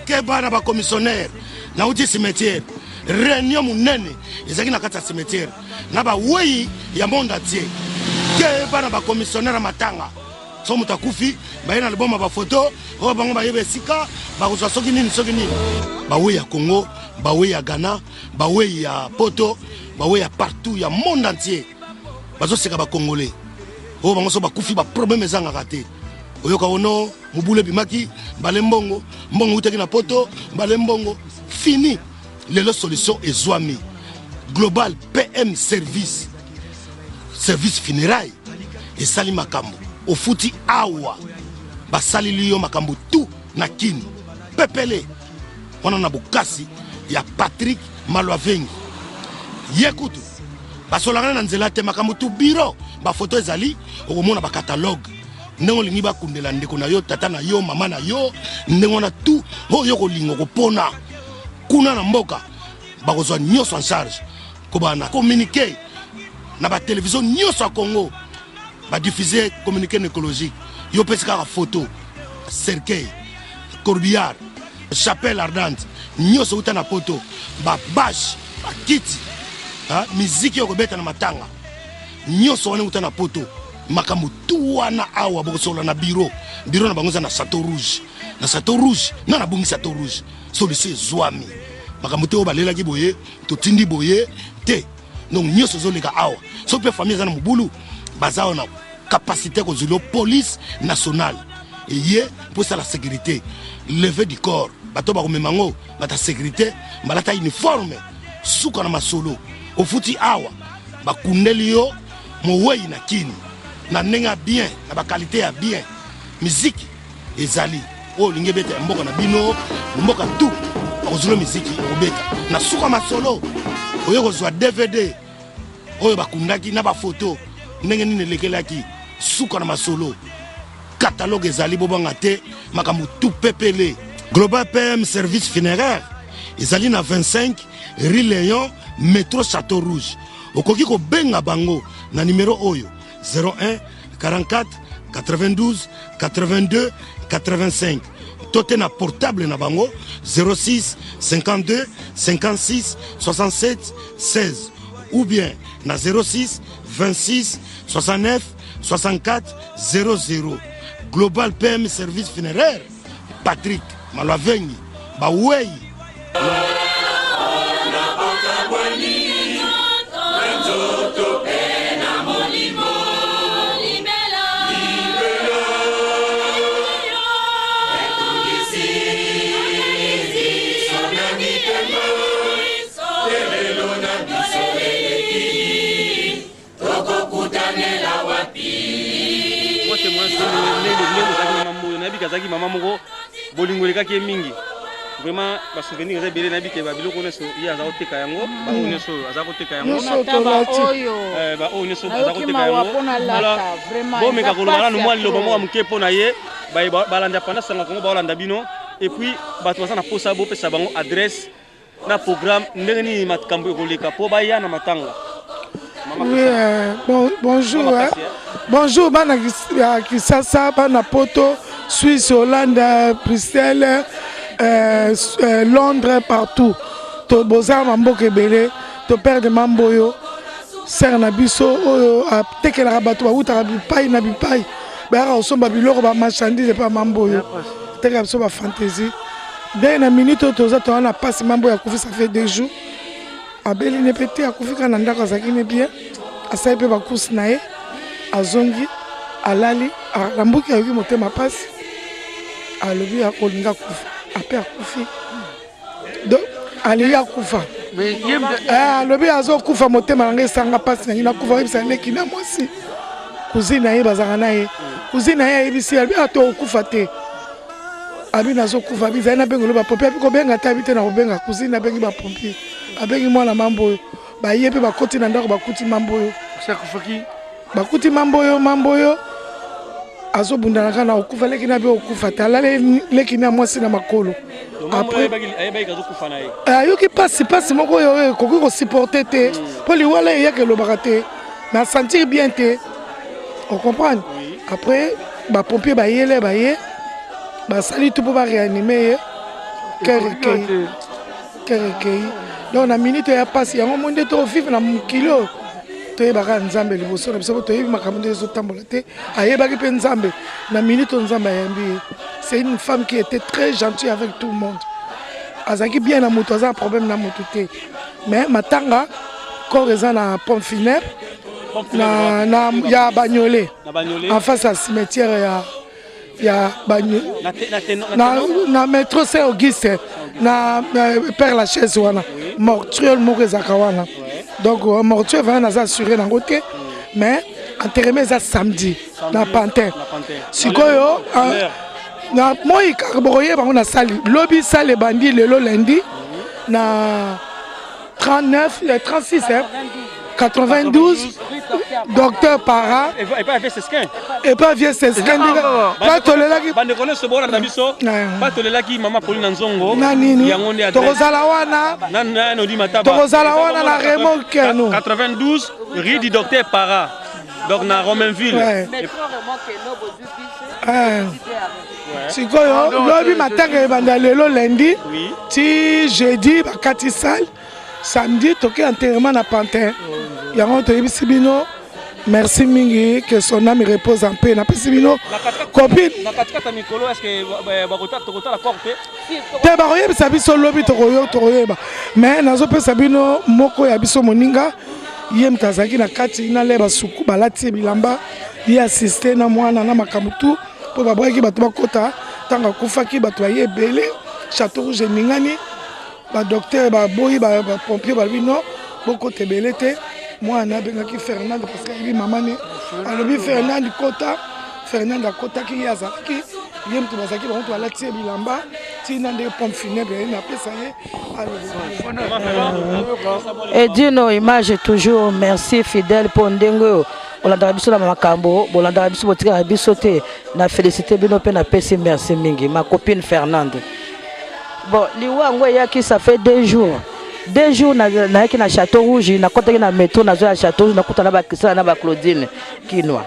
Keba na ba commissionnaire na uti cimetière réunion munene ezaki na kata cimetière na ba wei ya monde entier. Keba na ba commissionnaire matanga so mutakufi ba ina liboma ba photo o bango ba yebe sika ba kozwa soki nini ba wei ya Congo, ba wei ya Ghana, ba wei ya Poto, ba wei ya partout ya monde entier bazo seka ba congolais o bango so ba kufi ba problème ezanga raté. Oyoka ono mubule bimaki balembongo mbongo utaki na poto balembongo fini lelo solution ezwami global PM service funérailles et sali makambo ofuti awa basali liyo makambo tout na kini pepele wana na bukasi ya Patrick Malwavengi yekutu basolanga na nzela te makambo tout bureau ba photo ezali okomona ba catalogue ndenge olingi bakundela ndeko na yo tata na yo mama na yo ndenge na tout oyo kolinga kopona kuna na mboka bakozwa nyonso en charge kobana communiquer na ba télévision nyonso ya Congo ba diffuser communiqué écologique yo pesika ka photo cercueil corbillard chapelle ardente nyonso uta na poto ba bâche ba kiti musique yo kobeta na matanga nyonso wana uta na poto makambo tout wana awa bokosola na bureau na bangoza na Château Rouge na bungi Château Rouge solution zwami makambo te obalela ki boye to tindi boye te donc nyonso zoleka awa so pe famille za na mubulu bazao na capacité ko zulo police nationale et yé pour ça la sécurité lever du corps bato ba komemango bata sécurité balata uniforme suka na masolo ofuti awa bakundeli yo mowei na kini na nenga bien na ba qualité ya bien musique ezali o linge beta mboka na bino mboka tout ozulo musique obeta na suka masolo oyo kozwa DVD oyo bakundaki na ba photo ndenge nini lekelaki suka na masolo catalogue ezali bobanga te makambo tout pepele global PM service funéraire ezali na 25 rue Léon métro Château Rouge okoki ko benga bango na numéro oyo 01 44 92 82 85 tote na portable na bango 06 52 56 67 16 ou bien na 06 26 69 64 00 global PM service funéraire Patrick Malwavengi bawei kazaki mama moko bolingoleka ki mingi vraiment ba souvenir za bele na bike ba biloko neso ya za oteka yango ba oneso za koteka yango ba oneso za koteka yango bon me ka kolona no mwali lobo mo mke pona ye ba balanda pana sanga kongo ba olanda bino et puis bato basana posa bo pesa bango adresse na programme ndenge ni matkambo koleka po ba ya na matanga. Oui, bonjour. Bonjour, bana Kisasa, bana Poto, Suisse, Hollande, Bruxelles, Londres, partout. To bozar mambo kebele, to père de mamboyo, ser na biso, teke la rabato, ba uta bipai na bipai, ba osomba biloko ba marchandise pa mamboyo. Teke biso ba fantaisie. Dès na minute toza to na passe mambo ya kufi ça fait 2 jours. Abeli ne pété à kufika na ndako zakine bien asai pe bakusi nae azongi alali alambuki ayoki motema pasi alobi akolinga kufa ape akufi donc ali akufa alobi azokufa motema nanga esanga pasi nangi nakufa oyebisa leki na mwasi cousine naye bazaka naye cousine naye ayebisi alobi ato okufa te abi nazokufa abi zali na bengolo bapompier abi kobenga te abi te na kobenga cousine abengi bapompier abengi mwana mamboyo baye pe bakoti na ndako bakuti mamboyo bakuti mamboyo azobundana kana okufa leki na be okufa te alale leki na mwasi na makolo après ayoki pasi moko oyo koki kosupporte te mpo liwala eyaka elobaka te na sentir bien te on comprendre après bapompier bayele baye basali tout mpo baréanime ye cœur ekei donc na minute ya pasi yango mo nde tovivre na mokili oyo toyebaka nzambe liboso na biso po toyebi makambo nde ezotambola te ayebaki mpe nzambe na minute oyo nzambe ayambi ye. C'est une femme qui était très gentille avec tout le monde. Azaki bien na moto, aza un problème na moto te. Mais matanga corps eza na pompe funèbre na ya Bagnolet. En face à cimetière ya Bagnolet. Na métro Saint-Auguste na Père Lachaise wana. Mortuel moko ezaka wana. Donc mortuel va naza assuré na côté mais enterrement eza samedi na Pantin. Sikoyo na moi karboye bango na sali lobby sale bandi lelo lundi na 39 36 92 docteur para et pas vieux seskin pas tolelaki bande connaître bon na biso pas tolelaki mama Pauline Nzongo yango ne tokozala wana na odi mataba tokozala wana na Raymond Keno 92 rue du docteur para donc na Romainville sikoyo lobi matanga ebanda lelo lundi ti jeudi bakati salle samedi toke enterrement na Pantin yango toyebisi bino merci mingi que son âme repose en paix napesi bino copine te bakoyebisa biso lobi tokoyeba mais nazopesa bino moko ya biso moninga ye moto azalaki na kati na leba suku balati bilamba ye assiste na mwana na makambo tu mpo babwaki bato bakota ntango akufaki bato baye ebele Château Rouge eningani badocteur baboyi bapompier balobi no bokota ebele te mwana abengaki Fernande parce que ayebi mama ne alobi Fernande kota Fernande akotaki ye azalaki ye moto bazalaki bango to balati ye bilamba ntina nde pompe funèbre ye napesa ye edino image toujours merci fidèle mpo ndenge oyo bolandaka biso na makambo bolandaka biso botikaka biso te na félicité bino mpe napesi merci mingi ma copine Fernande. Bon liwa yango eyaki ça fait 2 jours nayaki na Château Rouge nakotaki na métro nazoya Château Rouge nakuta na bakristal na Claudine Kinwa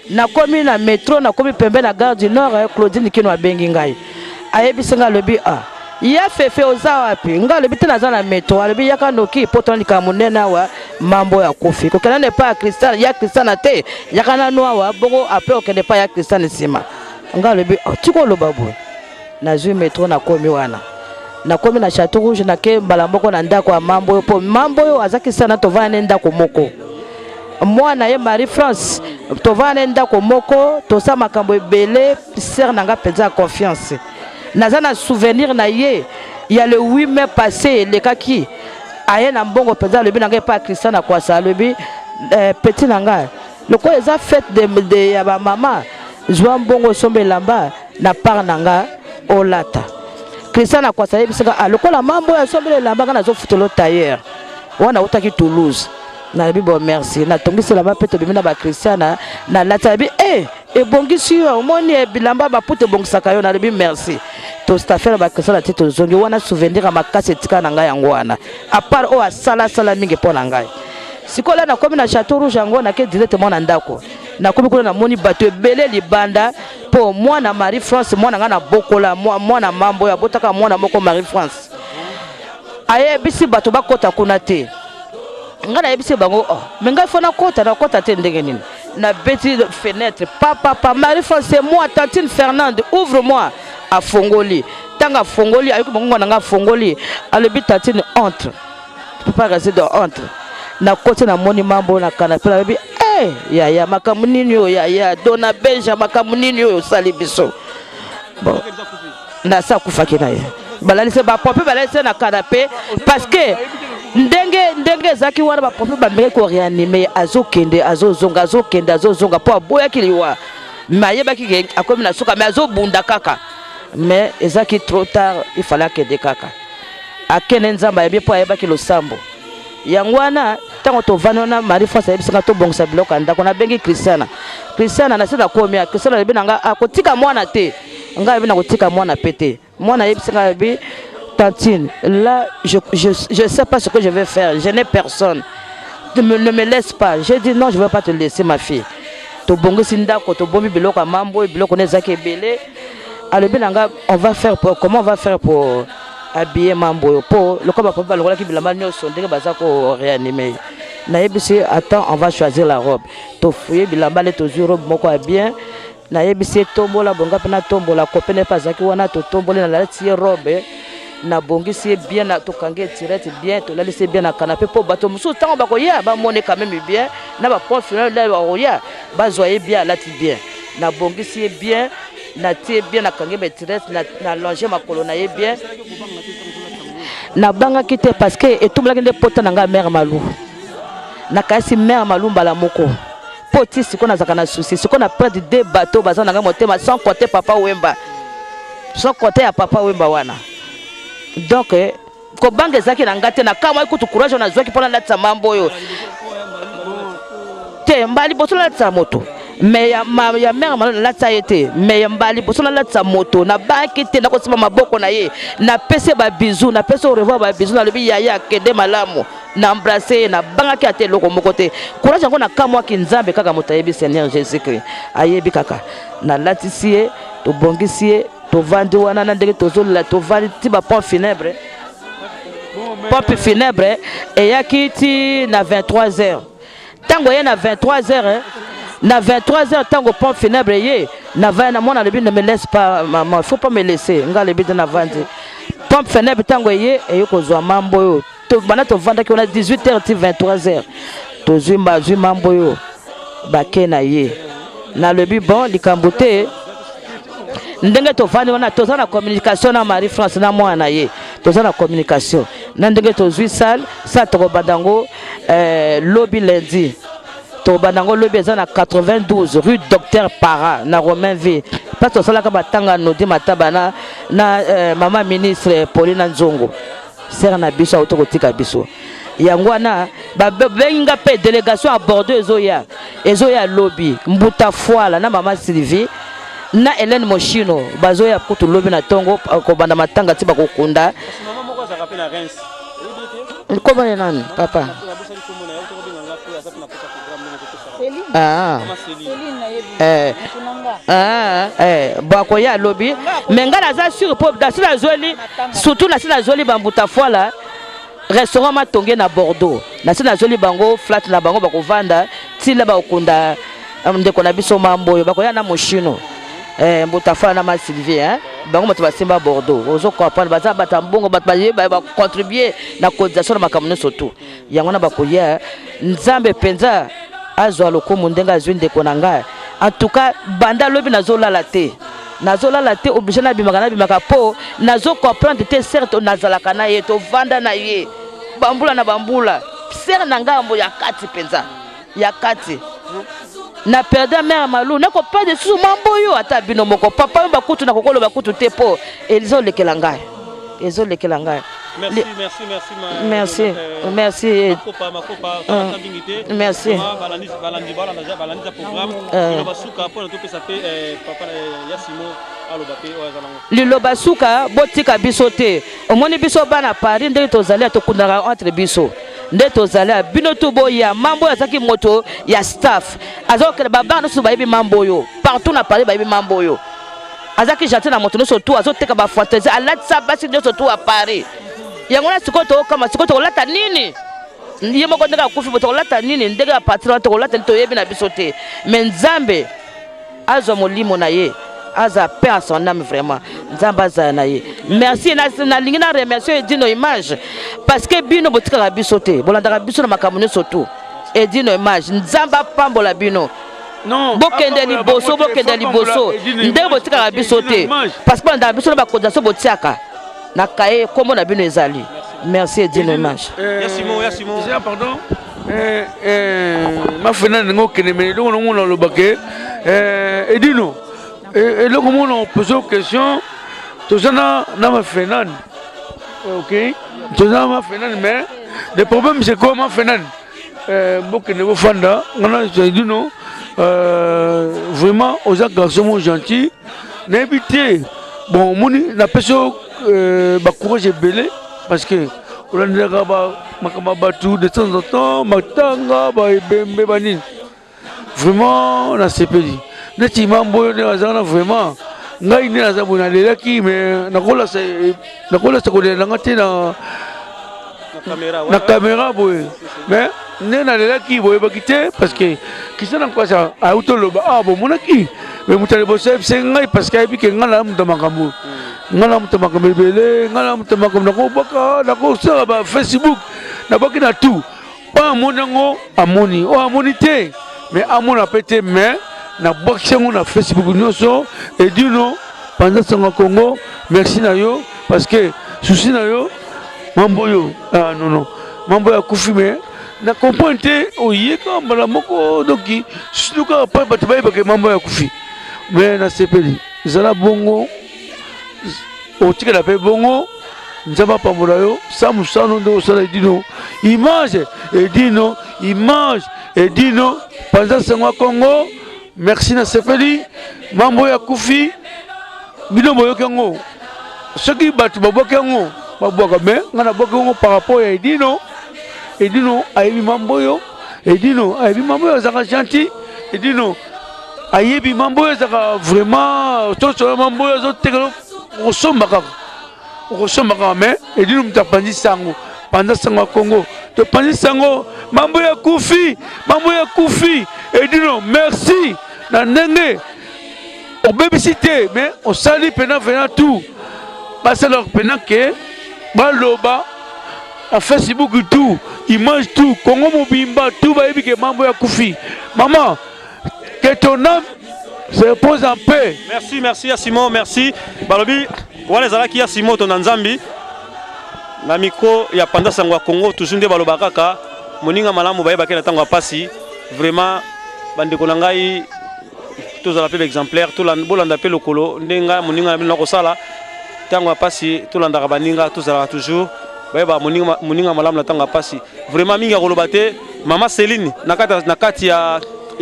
nakomi na métro nakomi pembe na gare du Nord Claudine Kinwa abengi ngai ayebisi nga alobi ya fefe oza wapi nga alobi te naza na métro alobi yaka noki po tondika monene awa mambo ya kofi kokenda ne pa cristal ya cristal na te yaka nanu awa bongo apres okende pa ya cristal nsima nga alobi tikoloba boye nazwi métro nakomi wana nakomi na Château Rouge nake mbala moko na ndako ya mambo oyo po mambo oyo azaki sana tovana ne ndako moko mwana ye Marie France tovana ne ndako moko tosa makambo ebele sœur nanga penza confiance naza na souvenir na ye ya le 8 mai passé lekaki aye na mbongo penza lobi nanga pa Christian na kwasa lobi petit nanga loko eza fête de ya ba mama zwa mbongo sombe lamba na par nanga olata Christian na kwasa yebisaka alokola mambo ya sombe lamba kana zo futolo tailleur wana utaki Toulouse na lobi bon merci na tongisi lamba pe to bimina ba Christian na lata bi ebongisi yo omoni bilamba bapute bongisaka yo na lobi merci to stafela ba Christian te to zongi wana souvenir makasi etika na ngai yango wana a part o asala mingi po na ngai sikola na komi na Château Rouge yango na ke directement na ndako na komi kuna na moni bato ebele libanda po mwana Marie France mwana nga na bokola mwana mambo ya botaka mwana moko Marie France aye bisi bato bakota kuna te nga na yebisi bango mais ngai fona kota te ndenge nini na beti fenêtre papa Marie France c'est moi Tantine Fernande ouvre-moi a fongoli tanga fongoli ayiko bango na nga fongoli alobi Tantine entre papa rester de entre na côté na moni mambo na canapé la bi ya makamuni yo ya dona benja makamuni yo sali biso bon na sa kufaki na ye balalise ba popé balalise na canapé parce que ndenge zaki wana ba popé ba mbeke ko réanimer azokende azozonga po aboya kiliwa mayeba ki akomi na suka mais azobunda kaka mais ezaki trop tard il fallait que de kaka akene nzamba yebi po ayeba ki losambo yangwana tango to vanona Marie France yebisanga to bongisa biloko ndako na bengi Christiana na sala komia Christiana yebi nanga akotika mwana te nga yebi na kotika mwana pete mwana yebisanga yebi Tantine là je sais pas ce que je vais faire je n'ai personne ne me laisse pas j'ai dit non je vais pas te laisser ma fille to bongisi ndako to bombi biloko ya mambo biloko nezaki ebele alobi nanga on va faire pour comment on va faire pour habiller mambo po le comme papa lokola ki bilamba nyonso ndenge baza ko réanimer na yebisi attends on va choisir la robe to fouiller bilamba le to robe moko ya bien na yebisi tombola bonga pena tombola kopene pa zaki wana to tombola na lati robe na bongisi bien na to kange tirette bien to laisser bien na canapé po bato musu tango ba ko ya ba mone quand même bien na ba point final là ba ya ba zoyer bien lati bien na bongisi bien na tie bien na kange be tirette na longer makolo na ye bien na banga kite parce que et tout la ngende pota nanga mère malou na kasi mère malou mbala moko poti siko na zakana souci siko na perdre deux bateaux bazana nanga motema sans compter papa Wemba sans compter ya papa Wemba wana donc ko banga zaki na ngate na kama ikutu courage na zwaki pona latsa mambo yo te mbali boto latsa moto mais ya mère malou latsa yete mais ya mbali boto latsa moto na banki te na ko sima maboko na ye na pese ba bisou na pese au revoir ba bisou na lobi yaya kende malamu na embrasser na banga ki ate loko moko te courage ngo na kamwa ki nzambe kaka motayebi Seigneur Jésus-Christ ayebi kaka na latisie to bongisie to vandi wana na ndenge to zola to vandi ti ba pont funèbre et yaki ti na 23h tango ye na 23h na 23h tango pont funèbre ye na va na mona lebi ne me laisse pas maman faut pas me laisser nga lebi de na vandi pont funèbre tango ye e ko zwa mambo yo to bana to vanda ki on a 18h ti 23h to zimba mambo yo bake na ye na lebi bon likambote ndenge to vanda wana to za na communication na Marie France na mwana ye to za na communication na ndenge to zui salle sa to badango lobby lundi to badango lobby za na 92 rue Docteur Para na Romainville parce que sala ka batanga no di matabana na mama ministre Pauline Nzongo sera na biso auto kotika biso yango wana benga pe délégation à Bordeaux ezoya lobby mbuta foala na mama Sylvie na Hélène Moshino bazoya kutu lobby na tongo ko banda matanga ti bakokunda mama moko za rapena Reims ko bana nani papa bako ya lobby menga na za sur pop da sila zoli surtout na sila zoli bambuta foala restaurant matonge na Bordeaux na sila zoli bango flat na bango bako vanda tila bakunda ndeko na biso mambo bako ya na Moshino mbuta foala na ma Sylvie bango moto basimba Bordeaux ozo comprendre baza batambongo ba contribuer na cotisation na makamno surtout yango na bako ya nzambe penza azwa lokumu ndenga azwinde konanga en tout cas banda lobi nazolala te obligé na bimaka po nazo comprendre te certes nazalaka na ye to vanda na ye bambula na bambula ser na ngambo ya kati penza ya kati na perdre mère malou na ko perdre sous mambo yo ata bino moko papa bakutu na kokolo bakutu te po elizo lekela ngai Merci. Merci. Merci. Liloba suka botika biso te. Omoni biso bana Paris ndenge tozali atokundaka entre biso. Nde tozali bino to boya mambo ya zaki moto ya staff. Azokela baba no subayibi mambo yo. Partout na Paris bayibi mambo yo. Azaki jate na moto no surtout azoteka ba fantaisie alatsa basi nyo surtout à Paris. Yango na sikoto kama sikoto lata nini ndiye moko ndeka kufi boto lata nini ndeka patron to lata to yebi na bisote mais nzambe azo molimo na ye aza paix son âme vraiment nzambe aza na ye merci na lingi na remercier Dino Image parce que bino botika bisote bolanda biso na makamune surtout et Dino Image nzamba pambola bino non bokende liboso ndeko botika bisote parce que ndanda biso na bakodation botiaka na kaye kombo na bino ezali merci Dino Image Yassimo déjà pardon ma fenane ngo keneme donc on a le baquet Edino et là comment on pose une question tout ça na ma fenane OK tout ça ma fenane mais le problème c'est quoi ma fenane beaucoup de vos fanda on a Edino vraiment aux garçons gentils n'habiter bon moni na personne ba courage belé parce que on a déjà makama batu de temps en temps matanga ba ebembe banini vraiment na sepeli neti mambo oyo nde azala vraiment ngai nde naza boye nalelaki mais nakolasa kolela nanga te na caméra boye mais nde nalelaki boyebaki te parce que kisa na kwasa auti oloba bomonaki mais moto aliboso ayebise ngai parce que ayebi ke ngai na moto makambo ngai na moto makambo ebele ngai na moto makambo nakobaka nakosala ba Facebook nabaki na tout po amoni yango amoni oyo amoni te mais amona mpe te mais nabwakisi yango na Facebook nyonso edino Panda Sango Congo merci na yo parce que souci na yo mambo oyo non mambo ya kufi mais na comprendre te oyeka mbala moko doki surtout ka pa bato bayebaka mambo ya kufi mais na sepeli ezala bongo otikela mpe bongo nzambe apambola yo sa mosano nde osala edino image edino Panda Sango Congo merci na sepeli mambo ya kufi bino boyoki yango soki bato babwaki yango babwaka mais nga nabwaki yango par rapport ya edino ayebi mambo oyo edino ayebi mambo oyo azalaka gentil edino ayebi mambo oyo ezalaka vraiment tosola mambo oyo azotekela okosomba kaka mais edino moto apanzi sango Panda Sango Congo topanzi sango mambo ya kufi edino merci na ndenge obebisi te mais osali pena vena tout basala pena ke baloba à Facebook tout image tout Congo mobimba tout bayebi ke mambo ya kufi maman que ton âme se repose en paix. Merci à Simon, merci balobi wala ezalaki ya Simon to na Nzambi na micro ya Panda Sango Congo toujours nde baloba kaka moninga malamu bayeba ke na tango pasi vraiment bandeko na ngai tous à exemplaire tout bolanda pe lokolo ndenga moninga na kosala tango pasi tout landa baninga tous à toujours bayeba moninga malamu na tango pasi vraiment minga koloba te mama Céline nakati ya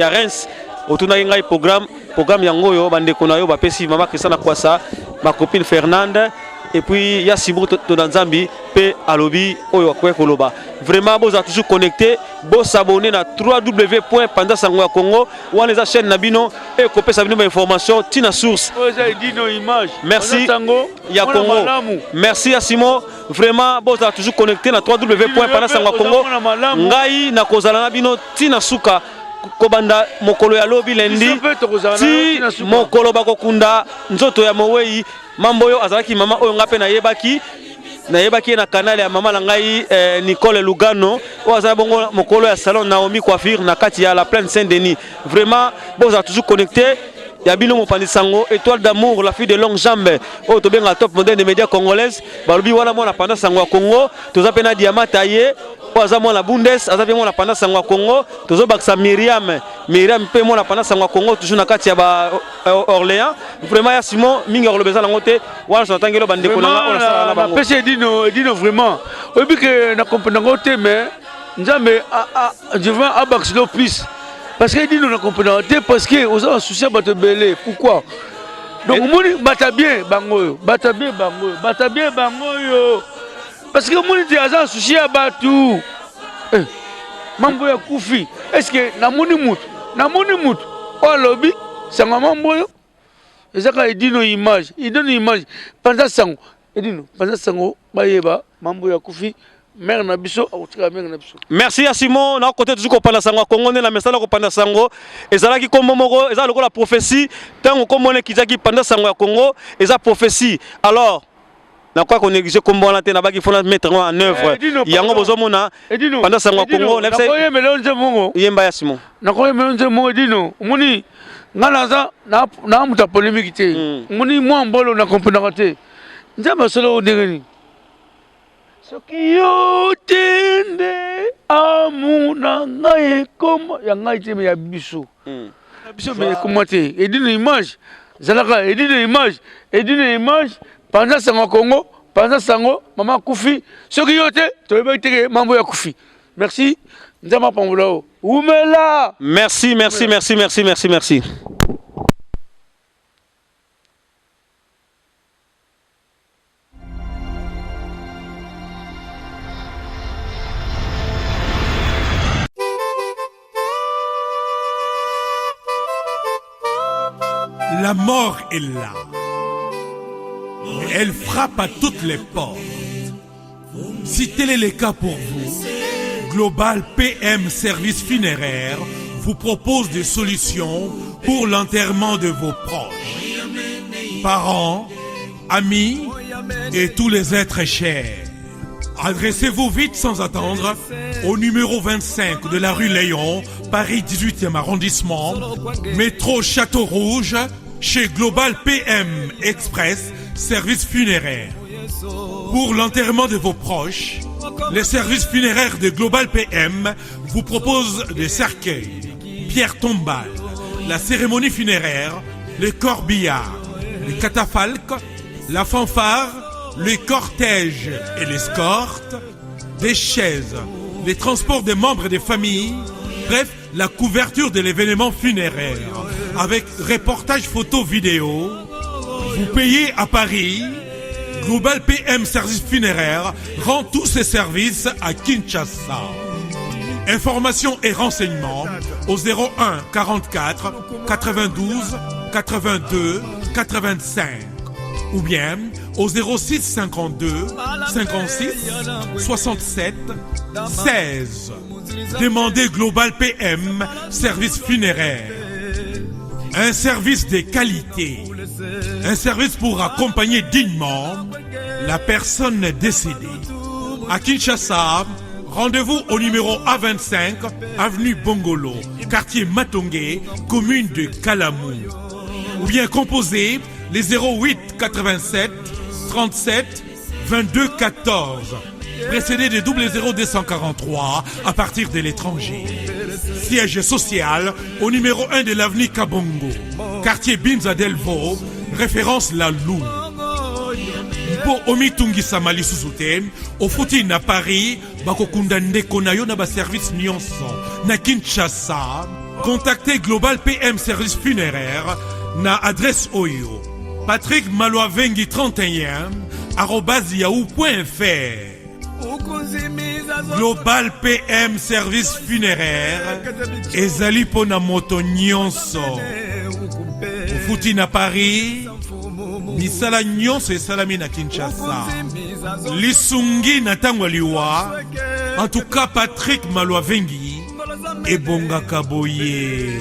Reims otuna ngai programme yango yo bandeko na yo bapesi mama Christiana Kwasa ma copine Fernande et puis ya Simon to Nzambi pe alobi oyo akwe koloba vraiment vous êtes toujours connecté vous s'abonner na www.pandasango.congo ou les chaîne nabino et copier sa information tina source merci ya Congo merci à Simon vraiment vous êtes toujours connecté na www.pandasango.congo ngai na kozala nabino tina suka kobanda mokolo ya lobi lendi ti mokolo bakokunda nzoto ya mowei mambo yo azalaki mama oyo ngape nayebaki na kanale ya mama na ngai Nicole Lugano oyo azala bongo mokolo ya salon Naomi Coiffure na kati ya la plaine Saint-Denis vraiment vous êtes toujours connecté ya bino Mopandi Sango étoile d'amour la fille de longue jambe oyo tobenga top modèle des médias congolaises balobi wana mwana Panda Sango Congo toza pe na diamant taillé oza mwana Bundes aza pe mwana Panda Sango Congo tozo bakisa Myriam pe mwana Panda Sango Congo toujours na kati ya ba Orléans vraiment ya Simon mingi kolobeza nango te wana so tangelo bandeko na ona sala na bango pese edino vraiment obi ke na comprendre te mais nzambe je veux abaxilo plus parce que edino na comprendre te parce que oza souci bato belé pourquoi donc moni bata bien bango yo parce que moni te aza souci ya batu mambo ya kufi est-ce que na moni mutu o lobby sanga mambo yo ezaka edino image Panda Sango bayeba mambo ya kufi mère na biso akotika mère na biso merci à Simon na côté toujours Panda Sango Congo na message ko Panda Sango ezalaki kombo moko ezala lokola prophétie tango komone kizaki Panda Sango ya Congo eza prophétie alors na quoi qu'on néglige kombo na te na baki fona mettre en œuvre yango bozomona Panda Sango Congo na koye melonze mongo yemba ya Simon na koye melonze mongo edino moni ngalaza na muta polémique te moni moi mbolo na comprendre te nzamba solo ndengeni soki yo tende amuna ngai koma ya ngai te ya biso me koma te edino image zalaka edino image Panda Sango Congo Panda Sango mama kufi soki yo te toyeba te mambo ya kufi merci nzamba pambola umela merci La mort est là. Elle frappe à toutes les portes. Si tel est le cas pour vous, Global PM Service Funéraire vous propose des solutions pour l'enterrement de vos proches, parents, amis et tous les êtres chers. Adressez-vous vite sans attendre au numéro 25 de la rue Léon, Paris 18e arrondissement, métro Château Rouge, chez Global PM Express Service Funéraire. Pour l'enterrement de vos proches, les services funéraires de Global PM vous proposent des cercueils, pierres tombales, la cérémonie funéraire, les corbillards, les catafalques, la fanfare, les cortèges et l'escorte, des chaises, les transports des membres des familles, bref, la couverture de l'événement funéraire, avec reportage photo vidéo. Vous payez à Paris. Global PM Service Funéraire rend tous ses services à Kinshasa. Informations et renseignements au 01 44 92 82 85 ou bien au 06 52 56 67 16. Demandez Global PM Service Funéraire. Un service de qualité. Un service pour accompagner dignement la personne décédée. À Kinshasa, rendez-vous au numéro A25, avenue Bongolo, quartier Matongé, commune de Kalamou. Ou bien composez les 08 87 37 22 14, précédé de 00243 à partir de l'étranger. Siège social au numéro 1 de l'avenue Kabongo, quartier Binza Delvo, référence La Lou. Mpo omitungisa malisusu te ofuti na Paris bakokunda ndeko na yo na ba service nyonso na Kinshasa. Contactez Global PM Service Funéraire na adresse oyo Patrick Maloavengi 31 @yahoo.fr. Global PM Service Funéraire ezali pona moto nyonso ofuti na Paris. Misala nyonso esalami na Kinshasa. Lisungi na tango liwa. En tout cas, Patrick Maloavengi ebongaka boye.